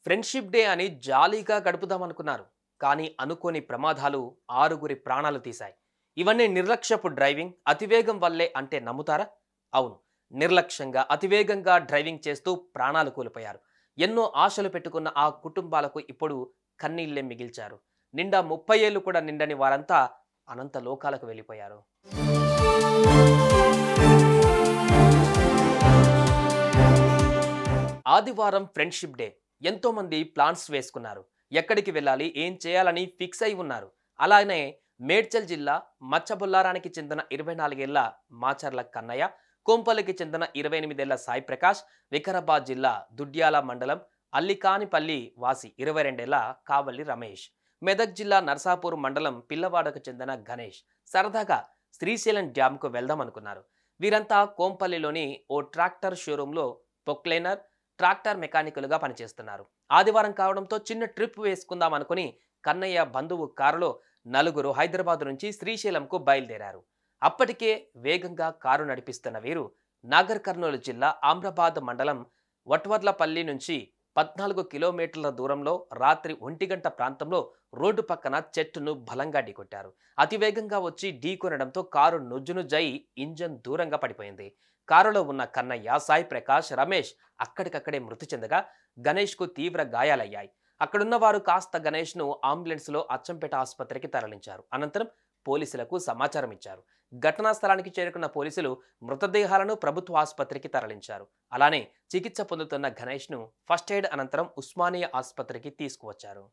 Friendship day అని జాలీగా గడుపుదామనుకున్నారు. కానీ అనుకోని ప్రమాదాలు ఆరుగురి ప్రాణాలు తీశాయి. ఇవన్నీ నిర్లక్ష్యపు డ్రైవింగ్, అతివేగం వల్లే అంటే నమ్ముతారా? అవును. నిర్లక్ష్యంగా అతివేగంగా డ్రైవింగ్ చేస్తూ ప్రాణాలు కోల్పోయారు. ఎన్నో ఆశలు పెట్టుకున్న ఆ కుటుంబాలకు ఇప్పుడు కన్నీళ్లే మిగిల్చారు. నిండా 30 ఏళ్లు కూడా నిండని వారంతా అనంత లోకాలకు వెళ్ళిపోయారు. ఆదివారం ఫ్రెండ్షిప్ డే. ఎంతో మంది ప్లాన్స్ వేసుకున్నారు. ఎక్కడికి వెళ్ళాలి, ఏం చేయాలని ఫిక్స్ అయి ఉన్నారు. అలానే మేడ్చల్ జిల్లా మచ్చబొల్లారానికి చెందిన 24 ఏళ్ల మాచర్ల కన్నయ్య, కోంపల్లికి చెందిన 28 ఏళ్ల సాయి ప్రకాష్, వికారాబాద్ జిల్లా దుడ్యాల మండలం అల్లికానిపల్లి వాసి 22 ఏళ్ల కావల్లి రమేష్, మెదక్ జిల్లా నర్సాపూర్ మండలం పిల్లవాడకు చెందిన గణేష్ సరదాగా శ్రీశైలం డ్యాంకు వెళ్దాం అనుకున్నారు. వీరంతా కోంపల్లిలోని ఓ ట్రాక్టర్ షోరూంలో పొక్లైనర్, ట్రాక్టర్ మెకానికల్గా పనిచేస్తున్నారు. ఆదివారం కావడంతో చిన్న ట్రిప్ వేసుకుందాం అనుకుని కన్నయ్య బంధువు కారులో నలుగురు హైదరాబాద్ నుంచి శ్రీశైలంకు బయలుదేరారు. అప్పటికే వేగంగా కారు నడిపిస్తున్న వీరు నాగర్ కర్నూలు జిల్లా ఆమ్రాబాద్ మండలం వట్వర్లపల్లి నుంచి 14 కిలోమీటర్ల దూరంలో రాత్రి 1 గంట ప్రాంతంలో రోడ్డు పక్కన చెట్టును బలంగా ఢీకొట్టారు. అతివేగంగా వచ్చి ఢీకొనడంతో కారు నుజ్జునుజ్జై ఇంజన్ దూరంగా పడిపోయింది. కారులో ఉన్న కన్నయ్య, సాయి ప్రకాష్, రమేష్ అక్కడికక్కడే మృతి చెందగా గణేష్కు తీవ్ర గాయాలయ్యాయి. అక్కడున్న వారు కాస్త గణేష్ను అంబులెన్స్లో అచ్చంపేట ఆసుపత్రికి తరలించారు. అనంతరం పోలీసులకు సమాచారం ఇచ్చారు. ఘటనా స్థలానికి చేరుకున్న పోలీసులు మృతదేహాలను ప్రభుత్వ ఆసుపత్రికి తరలించారు. అలానే చికిత్స పొందుతున్న గణేష్ను ఫస్ట్ ఎయిడ్ అనంతరం ఉస్మానియా ఆసుపత్రికి తీసుకువచ్చారు.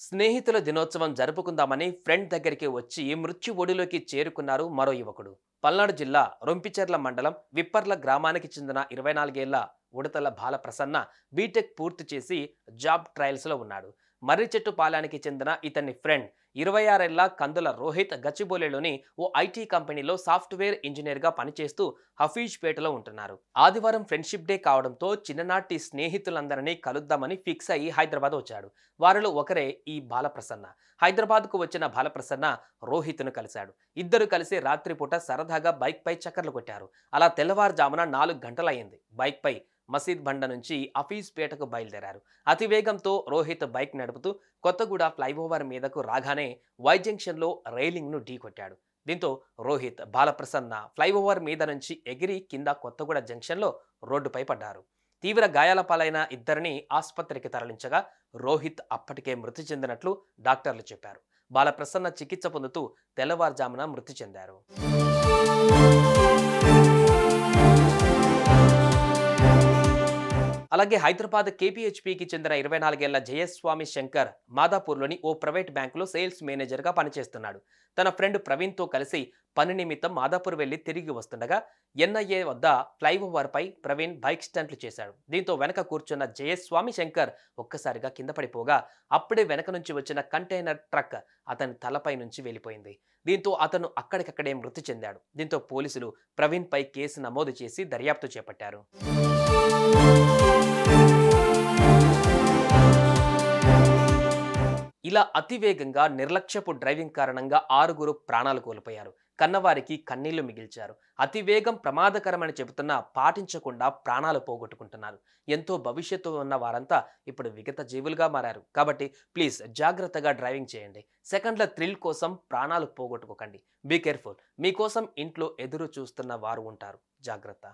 స్నేహితుల దినోత్సవం జరుపుకుందామని ఫ్రెండ్ దగ్గరికి వచ్చి మృత్యు ఒడిలోకి చేరుకున్నారు మరో యువకుడు. పల్నాడు జిల్లా రొంపిచెర్ల మండలం విప్పర్ల గ్రామానికి చెందిన 24 ఏళ్ల ఉడతల బాలప్రసన్న బీటెక్ పూర్తి చేసి జాబ్ ట్రయల్స్లో ఉన్నాడు. మర్రిచెట్టు పాలానికి చెందిన ఇతని ఫ్రెండ్ 26 ఏళ్ల కందుల రోహిత్ గచ్చిబౌలిలోని ఓ ఐటీ కంపెనీలో సాఫ్ట్వేర్ ఇంజనీర్గా పనిచేస్తూ హఫీజ్పేటలో ఉంటున్నారు. ఆదివారం ఫ్రెండ్షిప్ డే కావడంతో చిన్ననాటి స్నేహితులందరినీ కలుద్దామని ఫిక్స్ అయ్యి హైదరాబాద్ వచ్చాడు. వారిలో ఒకరే ఈ బాలప్రసన్న. హైదరాబాద్కు వచ్చిన బాలప్రసన్న రోహిత్ను కలిశాడు. ఇద్దరు కలిసి రాత్రిపూట సరదాగా బైక్పై చక్కర్లు కొట్టారు. అలా తెల్లవారుజామున 4 గంటలయ్యింది. బైక్పై మసీద్ బండ నుంచి హఫీజ్పేటకు బయలుదేరారు. అతివేగంతో రోహిత్ బైక్ నడుపుతూ కొత్తగూడ ఫ్లైఓవర్ మీదకు రాగానే వై జంక్షన్లో రైలింగ్ను ఢీకొట్టాడు. దీంతో రోహిత్, బాలప్రసన్న ఫ్లైఓవర్ మీద నుంచి ఎగిరి కింద కొత్తగూడ జంక్షన్లో రోడ్డుపై పడ్డారు. తీవ్ర గాయాల పాలైన ఇద్దరిని ఆసుపత్రికి తరలించగా రోహిత్ అప్పటికే మృతి చెందినట్లు డాక్టర్లు చెప్పారు. బాలప్రసన్న చికిత్స పొందుతూ తెల్లవారుజామున మృతి చెందారు. అలాగే హైదరాబాద్ కేపీహెచ్పీకి చెందిన 24 ఏళ్ల జయస్వామి శంకర్ మాదాపూర్లోని ఓ ప్రైవేట్ బ్యాంకులో సేల్స్ మేనేజర్గా పనిచేస్తున్నాడు. తన ఫ్రెండ్ ప్రవీణ్తో కలిసి పని నిమిత్తం మాదాపూర్ వెళ్లి తిరిగి వస్తుండగా ఎన్ఐఏ వద్ద ఫ్లైఓవర్పై ప్రవీణ్ బైక్ స్టంట్లు చేశాడు. దీంతో వెనక కూర్చున్న జయస్వామి శంకర్ ఒక్కసారిగా కింద పడిపోగా అప్పుడే వెనక నుంచి వచ్చిన కంటైనర్ ట్రక్ అతని తలపై నుంచి వెళ్ళిపోయింది. దీంతో అతను అక్కడికక్కడే మృతి చెందాడు. దీంతో పోలీసులు ప్రవీణ్పై కేసు నమోదు చేసి దర్యాప్తు చేపట్టారు. ఇలా అతివేగంగా నిర్లక్ష్యపు డ్రైవింగ్ కారణంగా ఆరుగురు ప్రాణాలు కోల్పోయారు. కన్నవారికి కన్నీళ్లు మిగిల్చారు. అతివేగం ప్రమాదకరమని చెబుతున్నా పాటించకుండా ప్రాణాలు పోగొట్టుకుంటున్నారు. ఎంతో భవిష్యత్తు ఉన్న వారంతా ఇప్పుడు విగత జీవులుగా మారారు. కాబట్టి ప్లీజ్ జాగ్రత్తగా డ్రైవింగ్ చేయండి. సెకండ్ల థ్రిల్ కోసం ప్రాణాలు పోగొట్టుకోకండి. Be careful. మీకోసం ఇంట్లో ఎదురు చూస్తున్న వారు ఉంటారు. జాగ్రత్త.